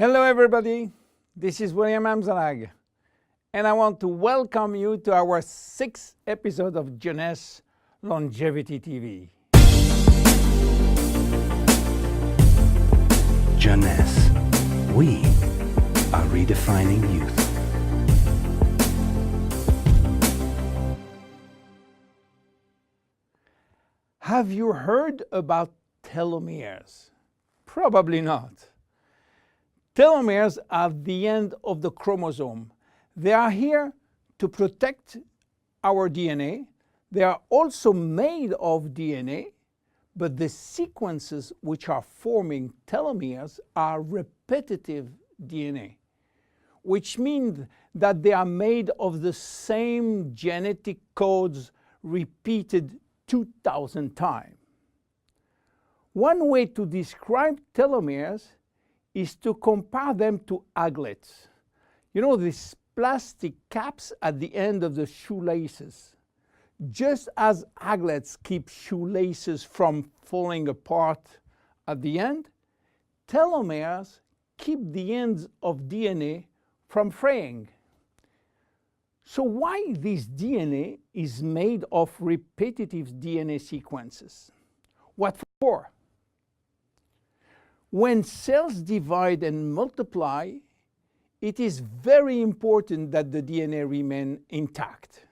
Hello everybody, this is William Amzalag, and I want to welcome you to our 6th episode of Jeunesse Longevity TV. Jeunesse, we are redefining youth. Have you heard about telomeres? Probably not. Telomeres are the end of the chromosome. They are here to protect our DNA. They are also made of DNA, but the sequences which are forming telomeres are repetitive DNA, which means that they are made of the same genetic codes repeated 2,000 times. One way to describe telomeres is to compare them to aglets. You know, these plastic caps at the end of the shoelaces. Just as aglets keep shoelaces from falling apart at the end, telomeres keep the ends of DNA from fraying. So why this DNA is made of repetitive DNA sequences? What for? When cells divide and multiply, it is very important that the DNA remain intact.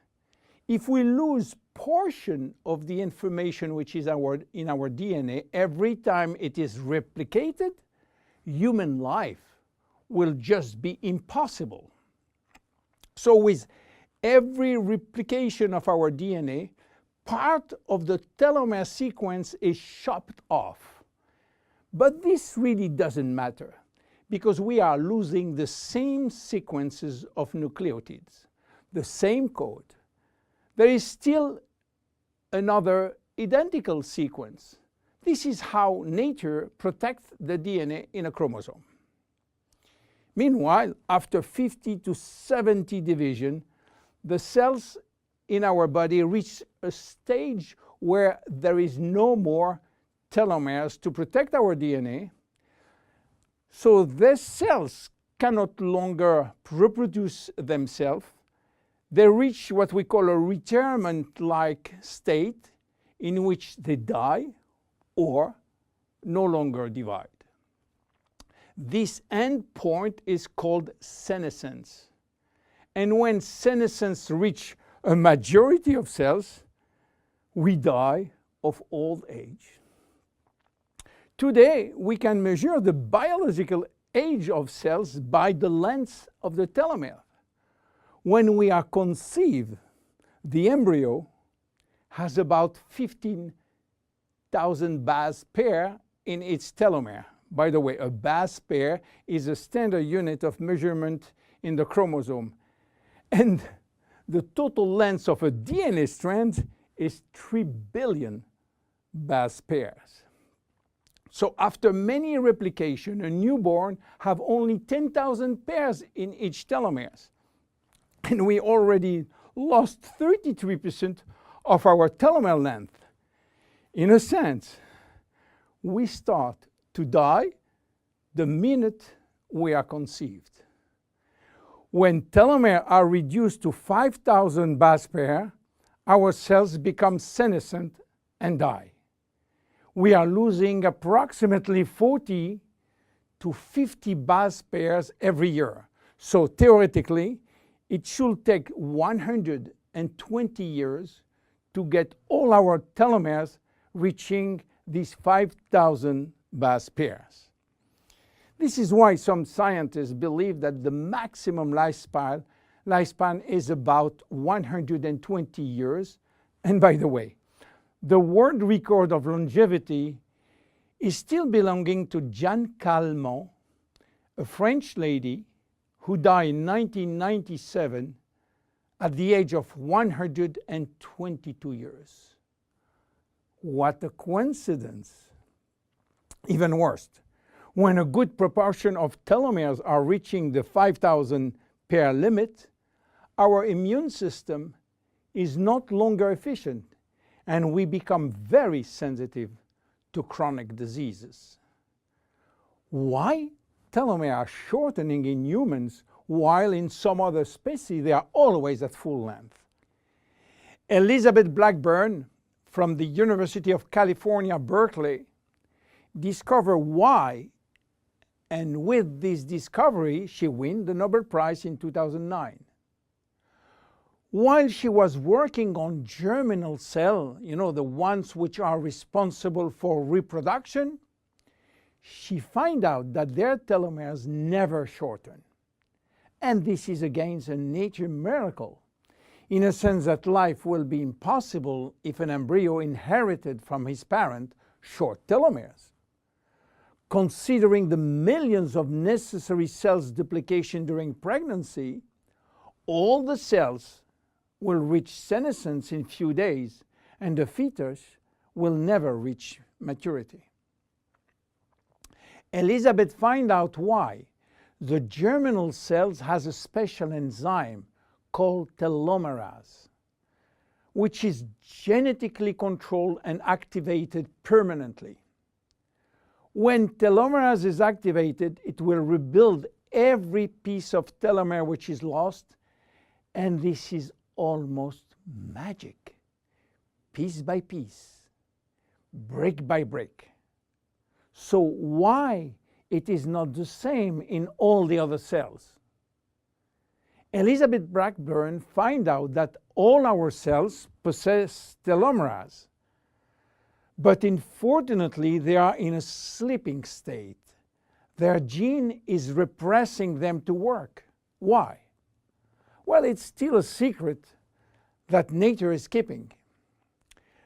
If we lose portion of the information which is in our DNA every time it is replicated, human life will just be impossible. So with every replication of our DNA, part of the telomere sequence is chopped off. But this really doesn't matter, because we are losing the same sequences of nucleotides, the same code. There is still another identical sequence. This is how nature protects the DNA in a chromosome. Meanwhile, after 50 to 70 division, the cells in our body reach a stage where there is no more telomeres to protect our DNA. So these cells cannot longer reproduce themselves. They reach what we call a retirement-like state in which they die or no longer divide. This end point is called senescence. And when senescence reaches a majority of cells, we die of old age. Today, we can measure the biological age of cells by the length of the telomere. When we are conceived, the embryo has about 15,000 base pair in its telomere. By the way, a base pair is a standard unit of measurement in the chromosome. And the total length of a DNA strand is 3 billion base pairs. So after many replications, a newborn have only 10,000 pairs in each telomeres. And we already lost 33% of our telomere length. In a sense, we start to die the minute we are conceived. When telomeres are reduced to 5,000 base pairs, our cells become senescent and die. We are losing approximately 40 to 50 base pairs every year. So theoretically, it should take 120 years to get all our telomeres reaching these 5,000 base pairs. This is why some scientists believe that the maximum lifespan is about 120 years. And by the way, the world record of longevity is still belonging to Jeanne Calment, a French lady who died in 1997 at the age of 122 years. What a coincidence! Even worse, when a good proportion of telomeres are reaching the 5,000 pair limit, our immune system is not longer efficient, and we become very sensitive to chronic diseases. Why telomeres are shortening in humans, while in some other species they are always at full length. Elizabeth Blackburn from the University of California, Berkeley, discovered why, and with this discovery she won the Nobel Prize in 2009. While she was working on germinal cells, the ones which are responsible for reproduction, she found out that their telomeres never shorten. And this is against a nature miracle, in a sense that life will be impossible if an embryo inherited from his parent short telomeres. Considering the millions of necessary cells duplication during pregnancy, all the cells will reach senescence in few days, and the fetus will never reach maturity. Elizabeth found out why. The germinal cells has a special enzyme called telomerase, which is genetically controlled and activated permanently. When telomerase is activated, it will rebuild every piece of telomere which is lost, and this is almost magic. Piece by piece, brick by brick. So why it is not the same in all the other cells? Elizabeth Blackburn found out that all our cells possess telomerase, but unfortunately they are in a sleeping state. Their gene is repressing them to work. Why? Well, it's still a secret that nature is keeping.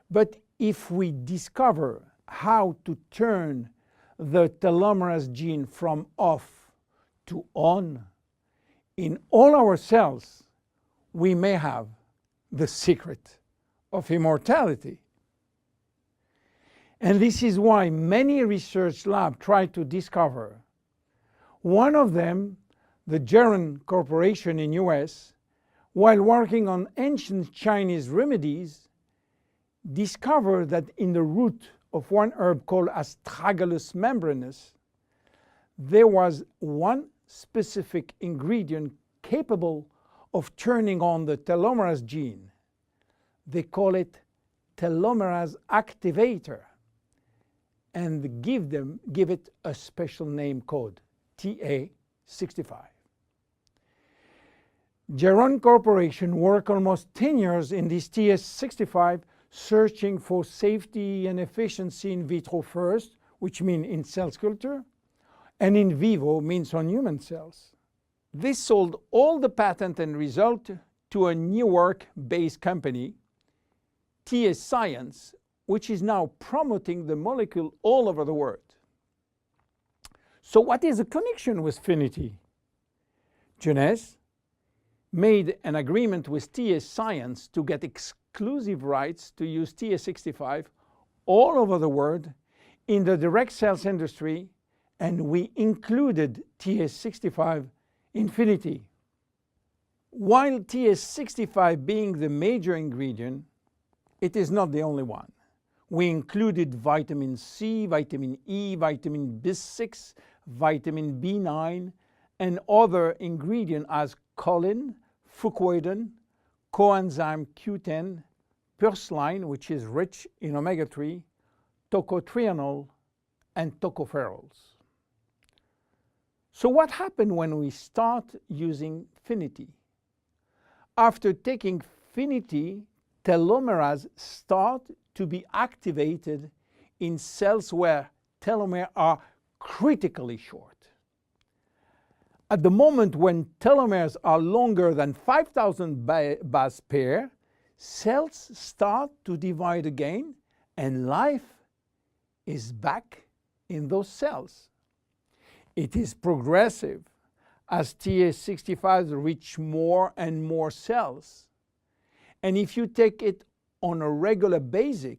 But if we discover how to turn the telomerase gene from off to on in all our cells, we may have the secret of immortality. And this is why many research labs try to discover. One of them, the Jeunesse Corporation in US, while working on ancient Chinese remedies, discovered that in the root of one herb called Astragalus membranus, there was one specific ingredient capable of turning on the telomerase gene. They call it telomerase activator, and give it a special name code, TA65. Jeunesse Corporation worked almost 10 years in this TA65, searching for safety and efficiency in vitro first, which means in cell culture, and in vivo means on human cells. This sold all the patent and result to a New York-based company, TA Science, which is now promoting the molecule all over the world. So what is the connection with Finiti? Jeunesse made an agreement with TA Science to get exclusive rights to use TA65 all over the world in the direct sales industry, and we included TA65 in Finiti. While TA65 being the major ingredient, it is not the only one. We included vitamin C, vitamin E, vitamin B6, vitamin B9, and other ingredients as choline, fucoidan, coenzyme Q10, purslane, which is rich in omega-3, tocotrienol, and tocopherols. So what happened when we start using Finiti? After taking Finiti, telomerase start to be activated in cells where telomeres are critically short. At the moment when telomeres are longer than 5,000 base pair, cells start to divide again, and life is back in those cells. It is progressive as TA65 reach more and more cells. And if you take it on a regular basis,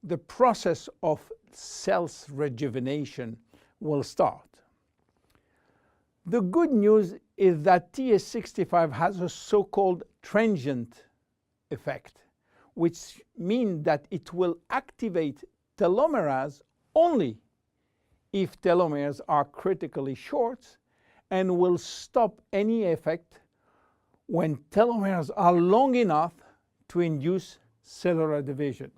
the process of cells rejuvenation will start. The good news is that TA65 has a so-called transient effect, which means that it will activate telomerase only if telomeres are critically short and will stop any effect when telomeres are long enough to induce cellular division.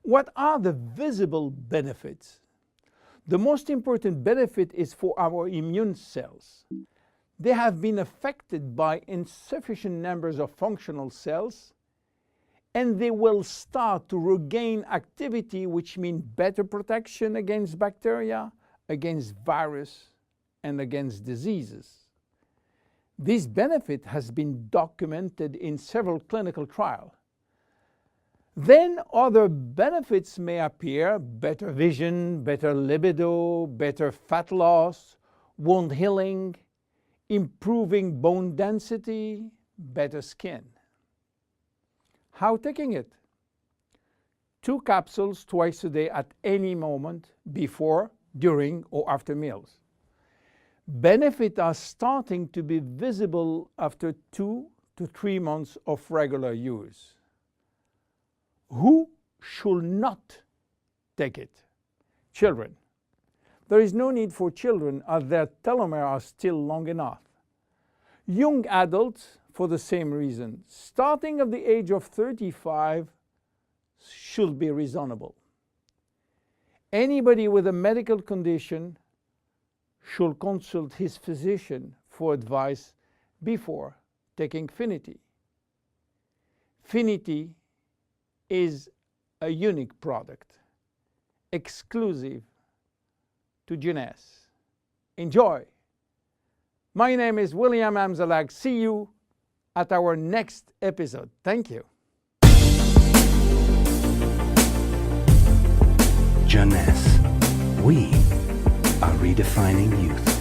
What are the visible benefits? The most important benefit is for our immune cells. They have been affected by insufficient numbers of functional cells, and they will start to regain activity, which means better protection against bacteria, against virus, and against diseases. This benefit has been documented in several clinical trials. Then other benefits may appear: better vision, better libido, better fat loss, wound healing, improving bone density, better skin. How taking it? 2 capsules twice a day at any moment, before, during, or after meals. Benefits are starting to be visible after 2 to 3 months of regular use. Who should not take it? Children. There is no need for children, as their telomeres are still long enough. Young adults, for the same reason, starting at the age of 35, should be reasonable. Anybody with a medical condition should consult his physician for advice before taking Finiti. Finiti is a unique product, exclusive to Jeunesse. Enjoy! My name is William Amzalag. See you at our next episode. Thank you. Jeunesse. We are redefining youth.